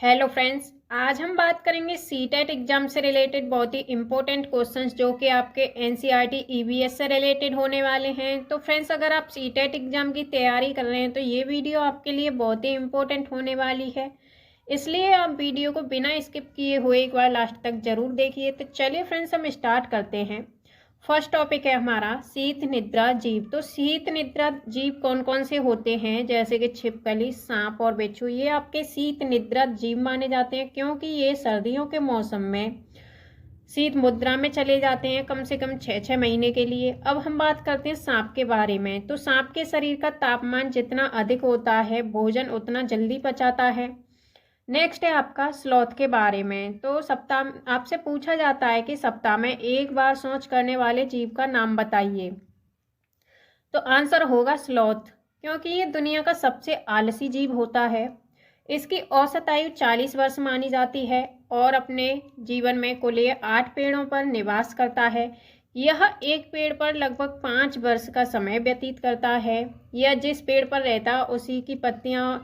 Hello friends, आज हम बात करेंगे सीटेट एग्जाम से रिलेटेड बहुत ही इंपॉर्टेंट क्वेश्चंस जो कि आपके एनसीईआरटी ईवीएस से रिलेटेड होने वाले हैं। तो फ्रेंड्स, अगर आप सीटेट एग्जाम की तैयारी कर रहे हैं तो ये वीडियो आपके लिए बहुत ही इंपॉर्टेंट होने वाली है, इसलिए आप वीडियो को बिना स्किप किए हुए एक बार लास्ट तक जरूर देखिए। तो चलिए फ्रेंड्स, हम स्टार्ट करते हैं। फर्स्ट टॉपिक है हमारा शीत निद्रा जीव। तो शीत निद्रा जीव कौन कौन से होते हैं, जैसे कि छिपकली, सांप और बिच्छू, ये आपके शीत निद्रा जीव माने जाते हैं क्योंकि ये सर्दियों के मौसम में शीत मुद्रा में चले जाते हैं कम से कम 6-6 महीने के लिए। अब हम बात करते हैं सांप के बारे में। तो सांप के शरीर का तापमान जितना अधिक होता है, भोजन उतना जल्दी पचाता है। नेक्स्ट है आपका स्लॉथ के बारे में। तो सप्ताह आपसे पूछा जाता है कि सप्ताह में एक बार शौच करने वाले जीव का नाम बताइए। तो आंसर होगा स्लॉथ, क्योंकि ये दुनिया का सबसे आलसी जीव होता है। इसकी औसत आयु 40 वर्ष मानी जाती है और अपने जीवन में कुल ये 8 पेड़ों पर निवास करता है। यह एक पेड़ पर लगभग 5 वर्ष का समय व्यतीत करता है। यह जिस पेड़ पर रहता है उसी की पत्तियां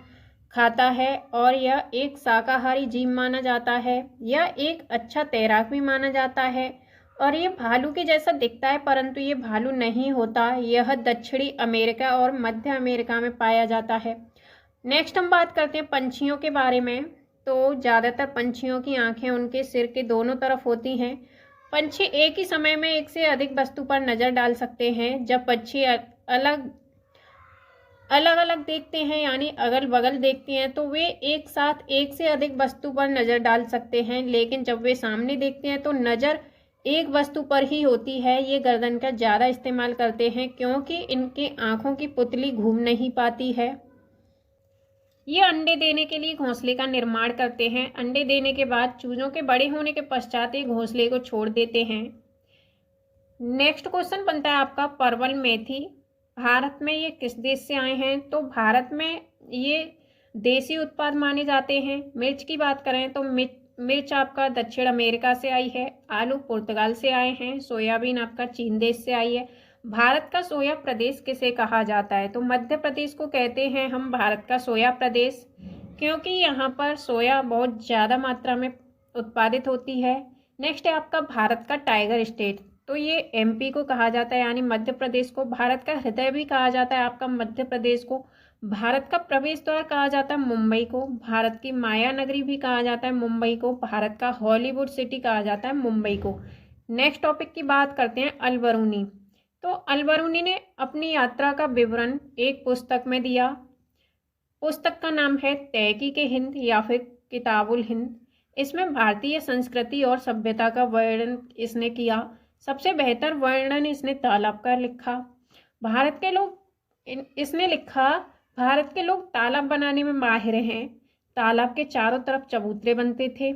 खाता है और यह एक शाकाहारी जीव माना जाता है। यह एक अच्छा तैराक भी माना जाता है और ये भालू के जैसा दिखता है, परंतु ये भालू नहीं होता। यह दक्षिणी अमेरिका और मध्य अमेरिका में पाया जाता है। नेक्स्ट हम बात करते हैं पंछियों के बारे में। तो ज़्यादातर पंछियों की आंखें उनके सिर के दोनों तरफ होती हैं। पंछी एक ही समय में एक से अधिक वस्तु पर नज़र डाल सकते हैं। जब पंछी अलग अलग देखते हैं, यानी अगल बगल देखते हैं, तो वे एक साथ एक से अधिक वस्तु पर नज़र डाल सकते हैं। लेकिन जब वे सामने देखते हैं तो नज़र एक वस्तु पर ही होती है। ये गर्दन का ज़्यादा इस्तेमाल करते हैं क्योंकि इनकी आंखों की पुतली घूम नहीं पाती है। ये अंडे देने के लिए घोंसले का निर्माण करते हैं। अंडे देने के बाद चूजों के बड़े होने के पश्चात ये घोंसले को छोड़ देते हैं। नेक्स्ट क्वेश्चन बनता है आपका परवल मेथी। भारत में ये किस देश से आए हैं? तो भारत में ये देसी उत्पाद माने जाते हैं। मिर्च की बात करें तो मिर्च आपका दक्षिण अमेरिका से आई है। आलू पुर्तगाल से आए हैं। सोयाबीन आपका चीन देश से आई है। भारत का सोया प्रदेश किसे कहा जाता है? तो मध्य प्रदेश को कहते हैं हम भारत का सोया प्रदेश, क्योंकि यहाँ पर सोया बहुत ज़्यादा मात्रा में उत्पादित होती है। नेक्स्ट है आपका भारत का टाइगर स्टेट। तो ये एमपी को कहा जाता है, यानी मध्य प्रदेश को। भारत का हृदय भी कहा जाता है आपका मध्य प्रदेश को। भारत का प्रवेश द्वार कहा जाता है मुंबई को। भारत की माया नगरी भी कहा जाता है मुंबई को। भारत का हॉलीवुड सिटी कहा जाता है मुंबई को। नेक्स्ट टॉपिक की बात करते हैं अल-बरूनी। तो अल-बरूनी ने अपनी यात्रा का विवरण एक पुस्तक में दिया। पुस्तक का नाम है तहकीक हिंद या फिर किताबुल हिंद। इसमें भारतीय संस्कृति और सभ्यता का वर्णन इसने किया। सबसे बेहतर वर्णन इसने तालाब का लिखा। इसने लिखा भारत के लोग तालाब बनाने में माहिर हैं। तालाब के चारों तरफ चबूतरे बनते थे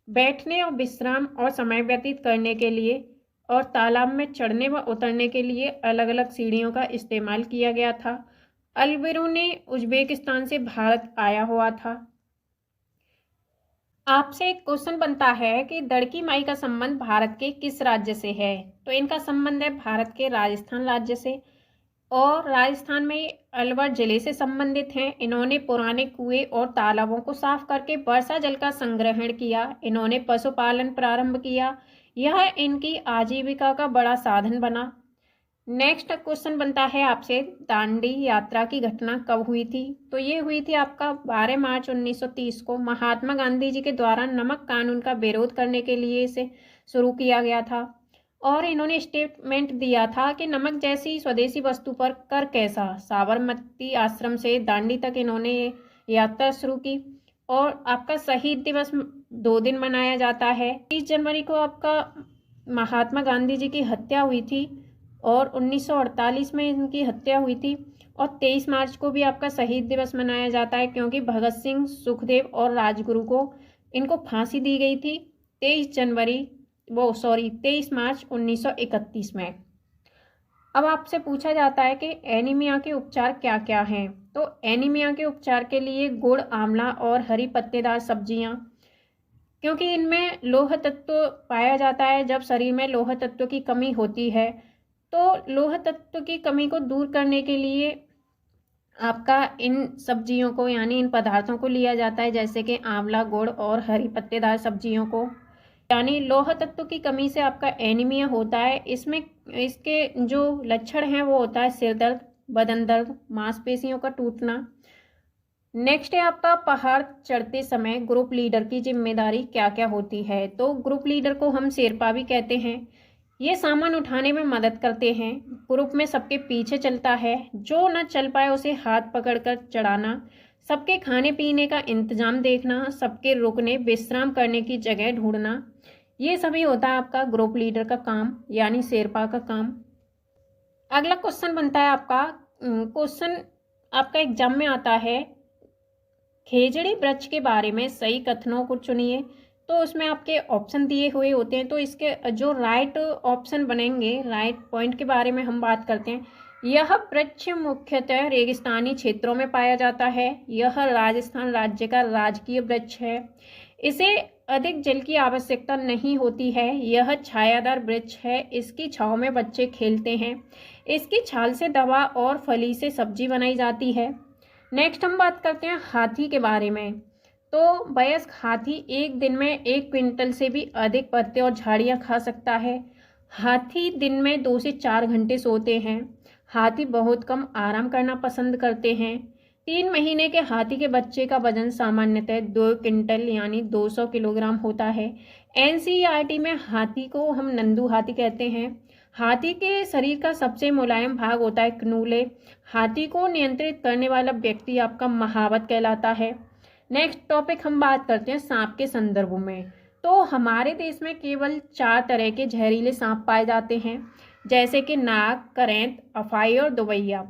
बैठने और विश्राम और समय व्यतीत करने के लिए, और तालाब में चढ़ने व उतरने के लिए अलग अलग सीढ़ियों का इस्तेमाल किया गया था। अल-बरूनी उज्बेकिस्तान से भारत आया हुआ था। आपसे एक क्वेश्चन बनता है कि दड़की माई का संबंध भारत के किस राज्य से है? तो इनका संबंध है भारत के राजस्थान राज्य से, और राजस्थान में अलवर जिले से संबंधित हैं। इन्होंने पुराने कुएं और तालाबों को साफ करके वर्षा जल का संग्रहण किया। इन्होंने पशुपालन प्रारंभ किया। यह इनकी आजीविका का बड़ा साधन बना। नेक्स्ट क्वेश्चन बनता है आपसे, दांडी यात्रा की घटना कब हुई थी? तो ये हुई थी आपका 12 मार्च 1930 को। महात्मा गांधी जी के द्वारा नमक कानून का विरोध करने के लिए इसे शुरू किया गया था, और इन्होंने स्टेटमेंट दिया था कि नमक जैसी स्वदेशी वस्तु पर कर कैसा। साबरमती आश्रम से दांडी तक इन्होंने यात्रा शुरू की। और आपका शहीद दिवस 2 दिन मनाया जाता है। 30 जनवरी को आपका महात्मा गांधी जी की हत्या हुई थी और 1948 में इनकी हत्या हुई थी। और 23 मार्च को भी आपका शहीद दिवस मनाया जाता है, क्योंकि भगत सिंह, सुखदेव और राजगुरु को इनको फांसी दी गई थी 23 मार्च 1931 में। अब आपसे पूछा जाता है कि एनीमिया के उपचार क्या क्या हैं? तो एनीमिया के उपचार के लिए गुड़, आंवला और हरी पत्तेदार सब्जियां, क्योंकि इनमें लौह तत्व पाया जाता है। जब शरीर में लौह तत्व की कमी होती है तो लौह तत्व की कमी को दूर करने के लिए आपका इन सब्जियों को यानी इन पदार्थों को लिया जाता है, जैसे कि आंवला, गुड़ और हरी पत्तेदार सब्जियों को। यानी लौह तत्व की कमी से आपका एनीमिया होता है। इसमें इसके जो लक्षण हैं वो होता है सिर दर्द, बदन दर्द, मांसपेशियों का टूटना। नेक्स्ट है आपका पहाड़ चढ़ते समय ग्रुप लीडर की जिम्मेदारी क्या क्या होती है। तो ग्रुप लीडर को हम शेरपा भी कहते हैं। ये सामान उठाने में मदद करते हैं, ग्रुप में सबके पीछे चलता है, जो न चल पाए उसे हाथ पकड़कर चढ़ाना, सबके खाने पीने का इंतजाम देखना, सबके रुकने विश्राम करने की जगह ढूंढना, ये सभी होता है आपका ग्रुप लीडर का काम यानी शेरपा का काम। अगला क्वेश्चन बनता है आपका, क्वेश्चन आपका एग्जाम में आता है, खेजड़ी वृक्ष के बारे में सही कथनों को चुनिए। तो उसमें आपके ऑप्शन दिए हुए होते हैं, तो इसके जो राइट ऑप्शन बनेंगे, राइट पॉइंट के बारे में हम बात करते हैं। यह वृक्ष मुख्यतः रेगिस्तानी क्षेत्रों में पाया जाता है। यह राजस्थान राज्य का राजकीय वृक्ष है। इसे अधिक जल की आवश्यकता नहीं होती है। यह छायादार वृक्ष है। इसकी छांव में बच्चे खेलते हैं। इसकी छाल से दवा और फली से सब्जी बनाई जाती है। नेक्स्ट हम बात करते हैं हाथी के बारे में। तो वयस्क हाथी एक दिन में 1 क्विंटल से भी अधिक पत्ते और झाड़ियाँ खा सकता है। हाथी दिन में 2 से 4 घंटे सोते हैं। हाथी बहुत कम आराम करना पसंद करते हैं। 3 महीने के हाथी के बच्चे का वजन सामान्यतः 2 क्विंटल यानी 200 किलोग्राम होता है। एनसीईआरटी में हाथी को हम नंदू हाथी कहते हैं। हाथी के शरीर का सबसे मुलायम भाग होता है कनूले। हाथी को नियंत्रित करने वाला व्यक्ति आपका महावत कहलाता है। नेक्स्ट टॉपिक हम बात करते हैं सांप के संदर्भ में। तो हमारे देश में केवल 4 तरह के जहरीले सांप पाए जाते हैं, जैसे कि नाग, करैंत, अफाई और दुबैया।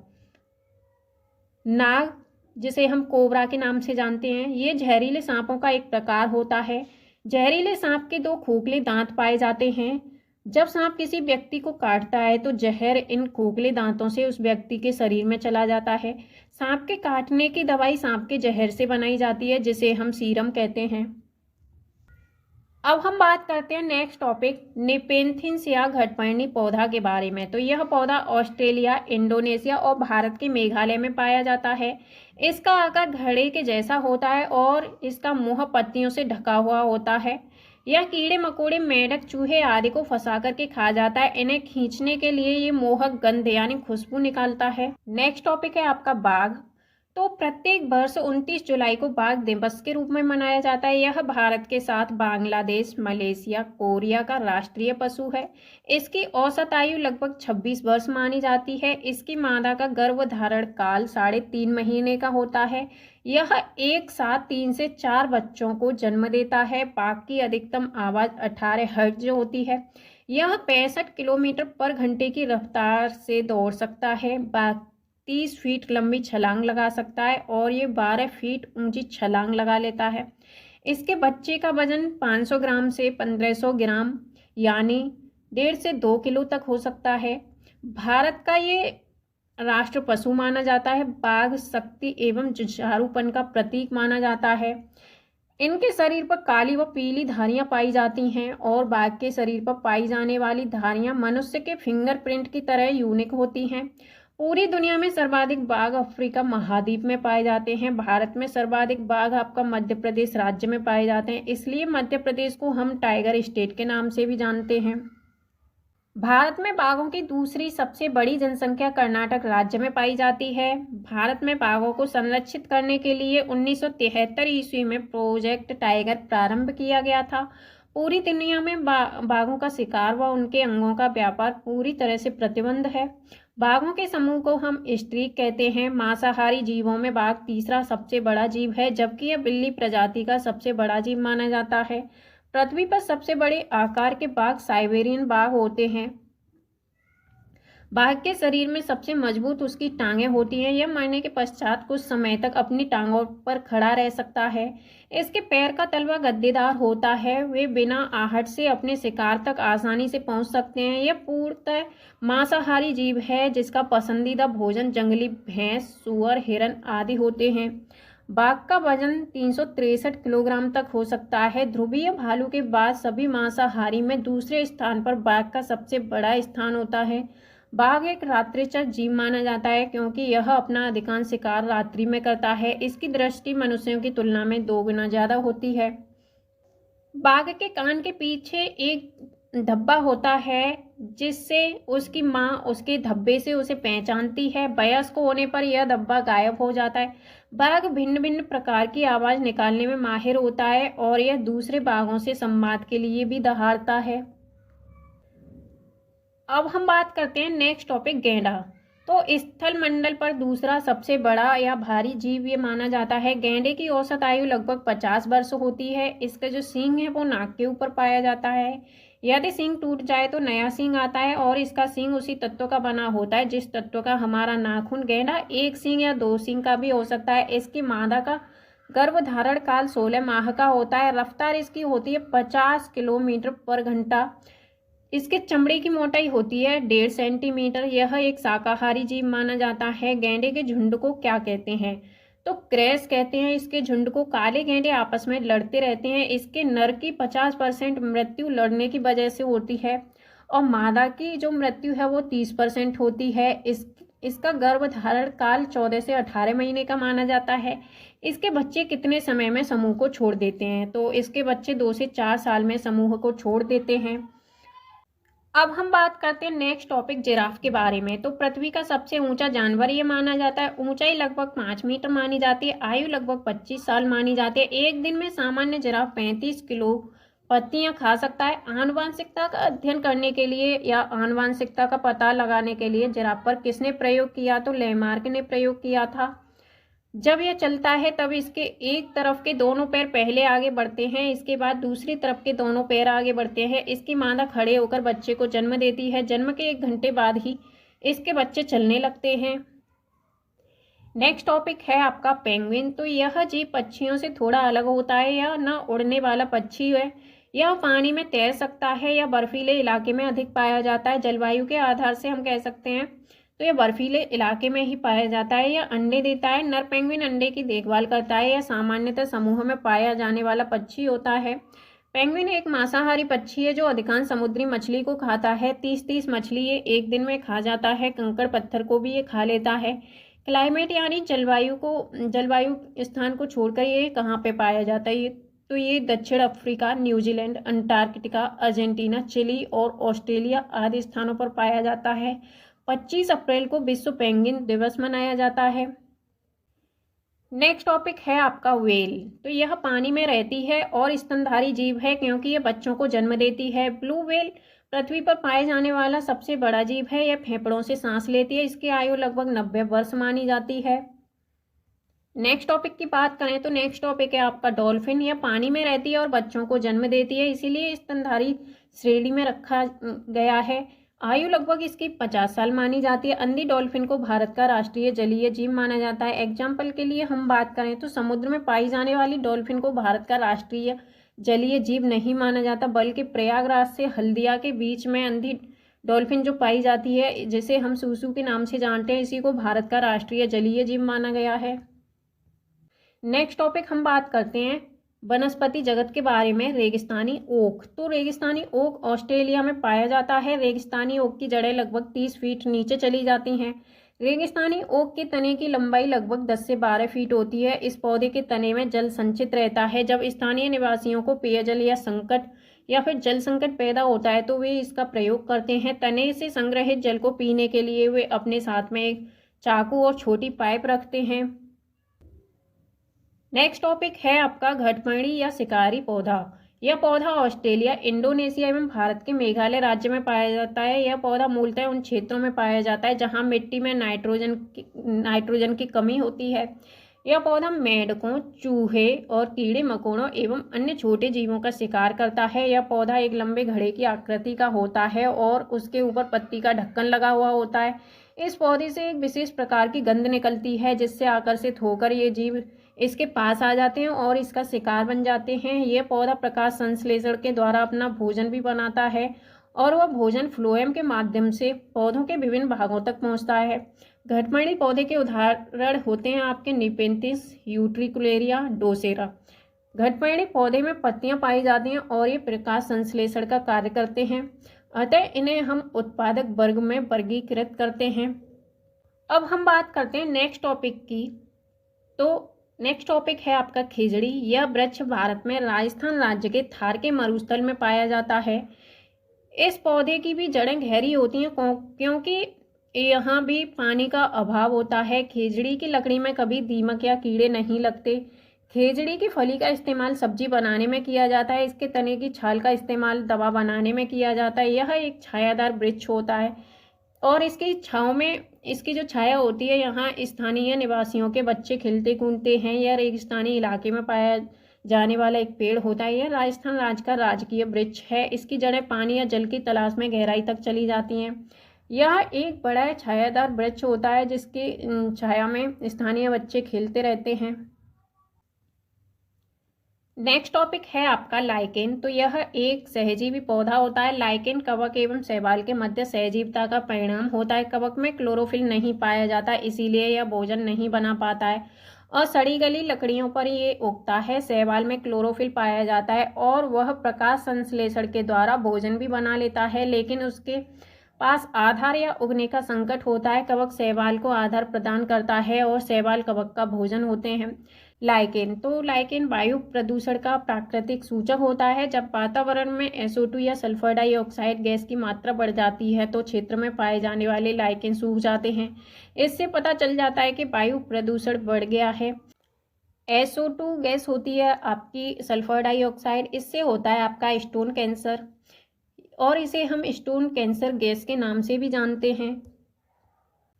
नाग, जिसे हम कोबरा के नाम से जानते हैं, ये जहरीले सांपों का एक प्रकार होता है। जहरीले सांप के 2 खोखले दांत पाए जाते हैं। जब सांप किसी व्यक्ति को काटता है तो जहर इन खोखले दांतों से उस व्यक्ति के शरीर में चला जाता है। सांप के काटने की दवाई सांप के जहर से बनाई जाती है, जिसे हम सीरम कहते हैं। अब हम बात करते हैं नेक्स्ट टॉपिक नेपेंथिस या घटपर्णी पौधा के बारे में। तो यह पौधा ऑस्ट्रेलिया, इंडोनेशिया और भारत के मेघालय में पाया जाता है। इसका आकार घड़े के जैसा होता है और इसका मुंह पत्तियों से ढका हुआ होता है। यह कीड़े मकोड़े, मेंढक, चूहे आदि को फंसा करके खा जाता है। इन्हें खींचने के लिए ये मोहक गंध यानी खुशबू निकालता है। नेक्स्ट टॉपिक है आपका बाघ। तो प्रत्येक वर्ष 29 जुलाई को बाघ दिवस के रूप में मनाया जाता है। यह भारत के साथ बांग्लादेश, मलेशिया, कोरिया का राष्ट्रीय पशु है। इसकी औसत आयु लगभग 26 वर्ष मानी जाती है। इसकी मादा का गर्भधारण काल 3.5 महीने का होता है। यह एक साथ 3 से 4 बच्चों को जन्म देता है। बाघ की अधिकतम आवाज 18 हर्ट्ज होती है। यह 65 किलोमीटर पर घंटे की रफ्तार से दौड़ सकता है। बाघ 30 फीट लंबी छलांग लगा सकता है और ये 12 फीट ऊंची छलांग लगा लेता है। इसके बच्चे का वजन 500 ग्राम से 1500 ग्राम यानी 1.5 से 2 किलो तक हो सकता है। भारत का ये राष्ट्र पशु माना जाता है। बाघ शक्ति एवं जुझारूपन का प्रतीक माना जाता है। इनके शरीर पर काली व पीली धारियां पाई जाती हैं और बाघ के शरीर पर पाई जाने वाली धारियां मनुष्य के फिंगरप्रिंट की तरह यूनिक होती हैं। पूरी दुनिया में सर्वाधिक बाघ अफ्रीका महाद्वीप में पाए जाते हैं। भारत में सर्वाधिक बाघ आपका मध्य प्रदेश राज्य में पाए जाते हैं, इसलिए मध्य प्रदेश को हम टाइगर स्टेट के नाम से भी जानते हैं। भारत में बाघों की दूसरी सबसे बड़ी जनसंख्या कर्नाटक राज्य में पाई जाती है। भारत में बाघों को संरक्षित करने के लिए 1973 ईस्वी में प्रोजेक्ट टाइगर प्रारंभ किया गया था। पूरी दुनिया में बाघों का शिकार व उनके अंगों का व्यापार पूरी तरह से प्रतिबंध है। बाघों के समूह को हम स्ट्रीक कहते हैं। मांसाहारी जीवों में बाघ तीसरा सबसे बड़ा जीव है, जबकि यह बिल्ली प्रजाति का सबसे बड़ा जीव माना जाता है। पृथ्वी पर सबसे बड़े आकार के बाघ साइबेरियन बाघ होते हैं। बाघ के शरीर में सबसे मजबूत उसकी टांगें होती हैं। यह मरने के पश्चात कुछ समय तक अपनी टांगों पर खड़ा रह सकता है। इसके पैर का तलवा गद्देदार होता है। वे बिना आहट से अपने शिकार तक आसानी से पहुंच सकते हैं। यह पूर्णतः मांसाहारी जीव है, जिसका पसंदीदा भोजन जंगली भैंस, सूअर, हिरन आदि होते हैं। बाघ का वजन 363 किलोग्राम तक हो सकता है। ध्रुवीय भालू के बाद सभी मांसाहारी में दूसरे स्थान पर बाघ का सबसे बड़ा स्थान होता है। बाघ एक रात्रिचर जीव माना जाता है क्योंकि यह अपना अधिकांश शिकार रात्रि में करता है। इसकी दृष्टि मनुष्यों की तुलना में 2 गुना ज्यादा होती है। बाघ के कान के पीछे एक धब्बा होता है जिससे उसकी माँ उसके धब्बे से उसे पहचानती है। वयस्क होने पर यह धब्बा गायब हो जाता है। बाघ भिन्न भिन्न प्रकार की आवाज निकालने में माहिर होता है और यह दूसरे बाघों से संवाद के लिए भी दहाड़ता है। अब हम बात करते हैं नेक्स्ट टॉपिक, गैंडा। तो स्थल मंडल पर दूसरा सबसे बड़ा या भारी जीव ये माना जाता है। गैंडे की औसत आयु लगभग 50 वर्ष होती है। इसका जो सींग है वो नाक के ऊपर पाया जाता है। यदि सींग टूट जाए तो नया सींग आता है और इसका सींग उसी तत्व का बना होता है जिस तत्व का हमारा नाखून। गैंडा 1 सींग या 2 सींग का भी हो सकता है। इसकी मादा का गर्भधारण काल 16 माह का होता है। रफ्तार इसकी होती है 50 किलोमीटर पर घंटा। इसके चमड़े की मोटाई होती है 1.5 सेंटीमीटर। यह एक शाकाहारी जीव माना जाता है। गैंडे के झुंड को क्या कहते हैं? तो क्रैश कहते हैं इसके झुंड को। काले गैंडे आपस में लड़ते रहते हैं। इसके नर की 50% मृत्यु लड़ने की वजह से होती है और मादा की जो मृत्यु है वो 30% होती है। इसका गर्भधारण काल 14 से 18 महीने का माना जाता है। इसके बच्चे कितने समय में समूह को छोड़ देते हैं? तो इसके बच्चे 2 से 4 साल में समूह को छोड़ देते हैं। अब हम बात करते हैं नेक्स्ट टॉपिक, जिराफ के बारे में। तो पृथ्वी का सबसे ऊंचा जानवर ये माना जाता है। ऊंचाई लगभग 5 मीटर मानी जाती है। आयु लगभग 25 साल मानी जाती है। एक दिन में सामान्य जिराफ 35 किलो पत्तियां खा सकता है। आनुवांशिकता का अध्ययन करने के लिए या आनुवांशिकता का पता लगाने के लिए जिराफ पर किसने प्रयोग किया? तो लैमार्क ने प्रयोग किया था। जब यह चलता है तब इसके एक तरफ के दोनों पैर पहले आगे बढ़ते हैं, इसके बाद दूसरी तरफ के दोनों पैर आगे बढ़ते हैं। इसकी मादा खड़े होकर बच्चे को जन्म देती है। जन्म के 1 घंटे बाद ही इसके बच्चे चलने लगते हैं। नेक्स्ट टॉपिक है आपका पेंगुइन। तो यह जीव पक्षियों से थोड़ा अलग होता है। यह न उड़ने वाला पक्षी है। यह पानी में तैर सकता है या बर्फीले इलाके में अधिक पाया जाता है। जलवायु के आधार से हम कह सकते हैं तो यह बर्फीले इलाके में ही पाया जाता है। यह अंडे देता है। नर पेंगुइन अंडे की देखभाल करता है। यह सामान्यतः समूह में पाया जाने वाला पक्षी होता है। पेंगुइन एक मांसाहारी पक्षी है जो अधिकांश समुद्री मछली को खाता है। 30 मछली ये एक दिन में खा जाता है। कंकड़ पत्थर को भी ये खा लेता है। क्लाइमेट यानी जलवायु स्थान को छोड़कर ये कहाँ पे पाया जाता है? तो ये दक्षिण Africa, New Zealand, Antarctica, Argentina, Chile और ऑस्ट्रेलिया आदि स्थानों पर पाया जाता है। 25 अप्रैल को विश्व पेंगुइन दिवस मनाया जाता है। नेक्स्ट टॉपिक है आपका व्हेल। तो यह पानी में रहती है और स्तनधारी जीव है क्योंकि यह बच्चों को जन्म देती है। ब्लू व्हेल पृथ्वी पर पाए जाने वाला सबसे बड़ा जीव है। यह फेफड़ों से सांस लेती है। इसकी आयु लगभग 90 वर्ष मानी जाती है। नेक्स्ट टॉपिक की बात करें तो नेक्स्ट टॉपिक है आपका डॉल्फिन। यह पानी में रहती है और बच्चों को जन्म देती है, इसीलिए स्तनधारी श्रेणी में रखा गया है। आयु लगभग इसकी 50 साल मानी जाती है। अंधी डॉल्फिन को भारत का राष्ट्रीय जलीय जीव माना जाता है। एग्जाम्पल के लिए हम बात करें तो समुद्र में पाई जाने वाली डॉल्फिन को भारत का राष्ट्रीय जलीय जीव नहीं माना जाता, बल्कि प्रयागराज से हल्दिया के बीच में अंधी डॉल्फिन जो पाई जाती है, जिसे हम सूसू के नाम से जानते हैं, इसी को भारत का राष्ट्रीय जलीय जीव माना गया है। नेक्स्ट टॉपिक हम बात करते हैं वनस्पति जगत के बारे में, रेगिस्तानी ओक। तो रेगिस्तानी ओक ऑस्ट्रेलिया में पाया जाता है। रेगिस्तानी ओक की जड़ें लगभग 30 फीट नीचे चली जाती हैं। रेगिस्तानी ओक के तने की लंबाई लगभग 10 से 12 फीट होती है। इस पौधे के तने में जल संचित रहता है। जब स्थानीय निवासियों को पेयजल या फिर जल संकट पैदा होता है तो वे इसका प्रयोग करते हैं। तने से संग्रहित जल को पीने के लिए वे अपने साथ में एक चाकू और छोटी पाइप रखते हैं। नेक्स्ट टॉपिक है आपका घटपर्णी या शिकारी पौधा। यह पौधा ऑस्ट्रेलिया, इंडोनेशिया एवं भारत के मेघालय राज्य में पाया जाता है। यह पौधा मूलतः उन क्षेत्रों में पाया जाता है जहां मिट्टी में नाइट्रोजन की कमी होती है। यह पौधा मेंढकों, चूहे और कीड़े मकोड़ों एवं अन्य छोटे जीवों का शिकार करता है। यह पौधा एक लंबे घड़े की आकृति का होता है और उसके ऊपर पत्ती का ढक्कन लगा हुआ होता है। इस पौधे से एक विशेष प्रकार की गंध निकलती है जिससे आकर्षित होकर ये जीव इसके पास आ जाते हैं और इसका शिकार बन जाते हैं। यह पौधा प्रकाश संश्लेषण के द्वारा अपना भोजन भी बनाता है और वह भोजन फ्लोएम के माध्यम से पौधों के विभिन्न भागों तक पहुंचता है। घटपर्णी पौधे के उदाहरण होते हैं आपके निपेंथिस, यूट्रिकुलेरिया, डोसेरा। घटपर्णी पौधे में पत्तियां पाई जाती हैं और ये प्रकाश संश्लेषण का कार्य करते हैं। अतः इन्हें हम उत्पादक वर्ग में वर्गीकृत करते हैं। अब हम बात करते हैं नेक्स्ट टॉपिक की। तो नेक्स्ट टॉपिक है आपका खिजड़ी। यह वृक्ष भारत में राजस्थान राज्य के थार के मरुस्थल में पाया जाता है। इस पौधे की भी जड़ें गहरी होती हैं क्योंकि यहाँ भी पानी का अभाव होता है। खिजड़ी की लकड़ी में कभी दीमक या कीड़े नहीं लगते। खिजड़ी की फली का इस्तेमाल सब्जी बनाने में किया जाता है। इसके तने की छाल का इस्तेमाल दवा बनाने में किया जाता है। यह एक छायादार वृक्ष होता है और इसकी छाँव में इसकी जो छाया होती है, यहाँ स्थानीय निवासियों के बच्चे खेलते कूदते हैं। यह रेगिस्तानी इलाके में पाया जाने वाला एक पेड़ होता है। यह राजस्थान राज्य का राजकीय वृक्ष है। इसकी जड़ें पानी या जल की तलाश में गहराई तक चली जाती हैं। यह एक बड़ा छायादार वृक्ष होता है जिसकी छाया में स्थानीय बच्चे खेलते रहते हैं। नेक्स्ट टॉपिक है आपका लाइकेन। तो यह एक सहजीवी पौधा होता है। लाइकेन कवक एवं शैवाल के मध्य सहजीवता का परिणाम होता है। कवक में क्लोरोफिल नहीं पाया जाता, इसीलिए यह भोजन नहीं बना पाता है और सड़ी गली लकड़ियों पर ये उगता है। शैवाल में क्लोरोफिल पाया जाता है और वह प्रकाश संश्लेषण के द्वारा भोजन भी बना लेता है, लेकिन उसके पास आधार या उगने का संकट होता है। कवक शैवाल को आधार प्रदान करता है और शैवाल कवक का भोजन होते हैं। लाइकेन। तो लाइकेन वायु प्रदूषण का प्राकृतिक सूचक होता है। जब वातावरण में SO2 या सल्फर डाइऑक्साइड गैस की मात्रा बढ़ जाती है तो क्षेत्र में पाए जाने वाले लाइकेन सूख जाते हैं। इससे पता चल जाता है कि वायु प्रदूषण बढ़ गया है। SO2 गैस होती है आपकी सल्फर डाइऑक्साइड, इससे होता है आपका स्टोन कैंसर और इसे हम स्टोन कैंसर गैस के नाम से भी जानते हैं।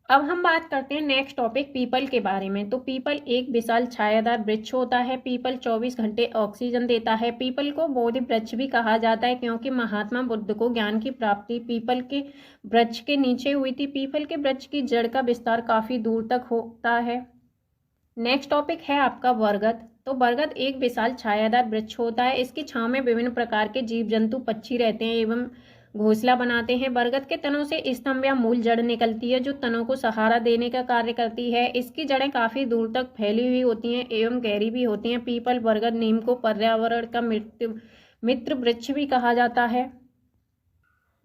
अब हम बात करते हैं नेक्स्ट टॉपिक पीपल के बारे में। तो पीपल एक विशाल छायादार वृक्ष होता है। पीपल 24 घंटे ऑक्सीजन देता है। पीपल को बोधि वृक्ष भी कहा जाता है क्योंकि महात्मा बुद्ध को ज्ञान की प्राप्ति पीपल के वृक्ष के नीचे हुई थी। पीपल के वृक्ष की जड़ का विस्तार काफी दूर तक होता है। नेक्स्ट टॉपिक है आपका बरगद। तो बरगद एक विशाल छायादार वृक्ष होता है। इसकी छांव में विभिन्न प्रकार के जीव जंतु पक्षी रहते हैं एवं घोंसला बनाते हैं। बरगद के तनों से स्तंभ या मूल जड़ निकलती है जो तनों को सहारा देने का कार्य करती है। इसकी जड़ें काफी दूर तक फैली हुई होती हैं एवं गहरी भी होती हैं। पीपल, बरगद, नीम को पर्यावरण का मित्र वृक्ष भी कहा जाता है।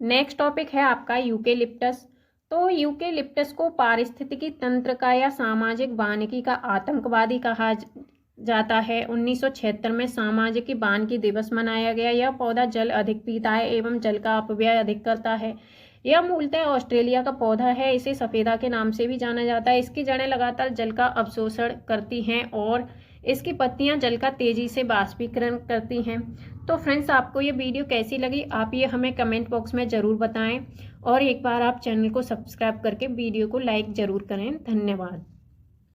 नेक्स्ट टॉपिक है आपका यूकेलिप्टस। तो यूकेलिप्टस को पारिस्थितिकी तंत्र का या सामाजिक वानिकी का आतंकवादी कहा जाता है। 1976 में सामाजिक वानिकी दिवस मनाया गया। यह पौधा जल अधिक पीता है एवं जल का अपव्यय अधिक करता है। यह मूलतः ऑस्ट्रेलिया का पौधा है। इसे सफेदा के नाम से भी जाना जाता है। इसकी जड़ें लगातार जल का अवशोषण करती हैं और इसकी पत्तियां जल का तेजी से बाष्पीकरण करती हैं। तो फ्रेंड्स, आपको ये वीडियो कैसी लगी आप ये हमें कमेंट बॉक्स में ज़रूर बताएं और एक बार आप चैनल को सब्सक्राइब करके वीडियो को लाइक ज़रूर करें। धन्यवाद।